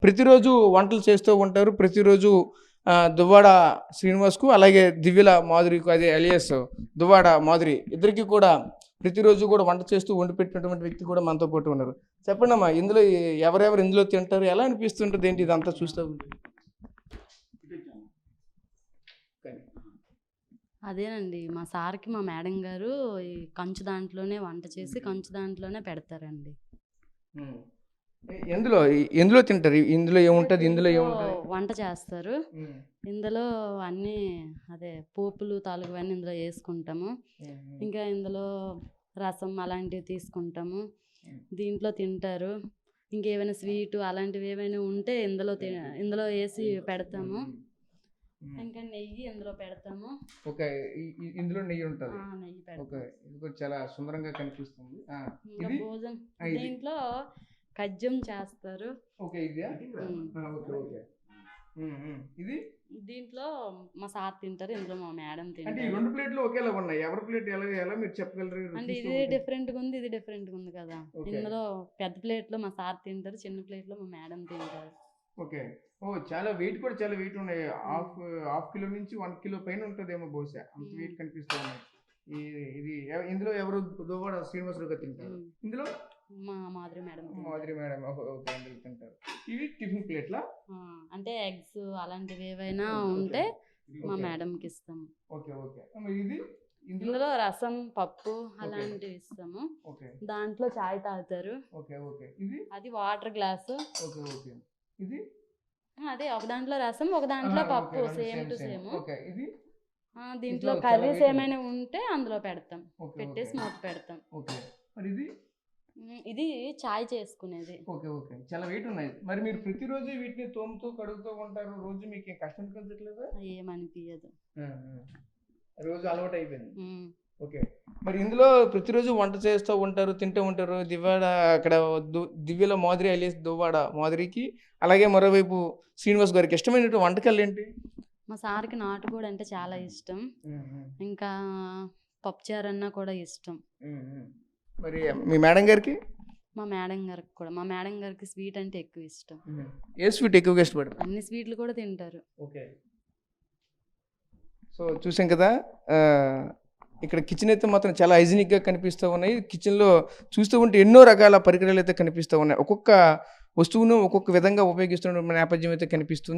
ప్రతిరోజు వంటలు చేస్తూ ఉంటారు. ప్రతిరోజు దువ్వాడ శ్రీనివాస్‌కు అలాగే దివ్యల మాధురికి అదే అలియాస్ దువ్వాడ మాధురి ఇద్దరికీ కూడా ప్రతిరోజు కూడా వంట చేస్తూ వండి పెట్టినటువంటి వ్యక్తి కూడా మనతో పాటు ఉన్నారు. చెప్పండమ్మా, ఇందులో ఎవరెవరు ఇందులో తింటారు? ఎలా అనిపిస్తుంటది ఏంటి ఇదంతా చూస్తూ ఉంటే? అదేనండి. మా సార్‌కి మా మేడం గారు ఈ కంచు దాంట్లోనే వంట చేసి, కంచు దాంట్లోనే పెడతారండి. హ్మ్. ఎందులో తింటారు? ఇందులో ఏముంటది? ఇందులో ఏముంటది? వంట చేస్తారు. ఇందులో అన్నీ అదే పోపులు తాలూకువన్నీ ఇందులో యేసుకుంటాము. ఇంకా ఇందులో రసం అలాంటివి తీసుకుంటాము. దీంట్లో తింటారు. ఇంకేమైనా స్వీటు అలాంటివి ఏమైనా ఉంటే ఇందులో యేసి పెడతాము. ఇంకా నెయ్యి ఇందులో పెడతాము. ఓకే. ఇందులో నెయ్యి ఉంటది. నెయ్యి పెడతాం. ఓకే. ఇది కూడా చాలా సుందరంగా కనిపిస్తుంది. ఇంకా భోజనం దీంట్లో కజ్జం చేస్తారు. ఓకే. ఇదా? ఓకే. ఓకే. ఇది దీంట్లో మా సార్ తింటారు. ఇందులో మా మేడం అంటే తింటారు. ఈ 2 ప్లేట్లు ఒకేలా ఉన్నాయి. ఎవరి ప్లేట్ ఎలా మీరు చెప్పగలరు? అంటే ఇది డిఫరెంట్‌గా ఉంది, ఇది డిఫరెంట్‌గా ఉంది కదా. ఇందులో పెద్ద ప్లేట్‌లో మా సార్ తింటారు, చిన్న ప్లేట్‌లో మా మేడం తింటారు. ఓకే. చాలా వెయిట్ కూడా చాలా వెయిట్ ఉన్నాయి. హాఫ్ కిలో నుంచి 1 కిలో పైన ఉంటదేమో బహుశా. అంత వెయిట్ కనిపిస్తూ ఉన్నాయి. ఇది ఇందులో ఎవరు దువ్వాడ శ్రీనివాసరావు గారు తింటారు. ఇందులో మా మాధురి మేడం ఓకే. అందులో తింటారు. ఇవి టిఫిన్ ప్లేట్లా? అంటే ఎగ్స్ అలాంటివి ఏవైనా ఉంటే మా మేడంకి ఇస్తాము. ఓకే. ఓకే. ఇది ఇందులో రసం, పప్పు అలాంటివి ఇస్తాము. దాంట్లో చాయ్ తాగుతారు. ఓకే. ఓకే. ఇది అది వాటర్ గ్లాసు. ఓకే. ఓకే. ఇది అదే ఒక దాంట్లో రసం, ఒక దాంట్లో పప్పు, సేమ్ టు సేమ్. ఓకే. ఇది దీంట్లో కర్రీస్ ఏమైనా ఉంటే అందులో పెడతాం, పెట్టేసి మూత పెడతాం. ఓకే. మరి ఇది చాయ్ చేసుకునేది. ఓకే. ఓకే. చాలా వెయిట్ ఉన్నాయి. మరి మీరు ప్రతిరోజు వీటిని తోముతూ కడుగుతూ ఉంటారు. రోజు మీకు కష్టం అనిపించట్లేదా? ఏమనిపించదు. రోజు అలవాటు అయిపోయింది. ఓకే. మరి ఇందులో ప్రతిరోజు వంట చేస్తూ ఉంటారు, తింటూ ఉంటారు. అక్కడ దివ్యల మాధురి అలియాస్ దువ్వాడ మాధురికి అలాగే మరోవైపు శ్రీనివాస్ గారికి ఇష్టమైనటువంటి వంటకాలు ఏంటి? మా సార్కి నాటుకోడి అంటే చాలా ఇష్టం. ఇంకా పప్పుచారు అన్నా కూడా ఇష్టం. మరి మీ మేడం గారికి? మా మేడం గారికి కూడా. మా మేడం గారికి స్వీట్ అంటే ఎక్కువ ఇష్టం. ఏ స్వీట్ ఎక్కువగా ఇష్టపడతారు? అన్ని స్వీట్లు కూడా తింటారు. ఓకే. సో చూసాం కదా, ఇక్కడ కిచెన్ అయితే మాత్రం చాలా హైజీనిక్గా కనిపిస్తూ ఉన్నాయి. కిచెన్లో చూస్తూ ఉంటే ఎన్నో రకాల పరికరాలు అయితే కనిపిస్తూ ఉన్నాయి. ఒక్కొక్క వస్తువును ఒక్కొక్క విధంగా ఉపయోగిస్తున్న నేపథ్యం అయితే కనిపిస్తుంది.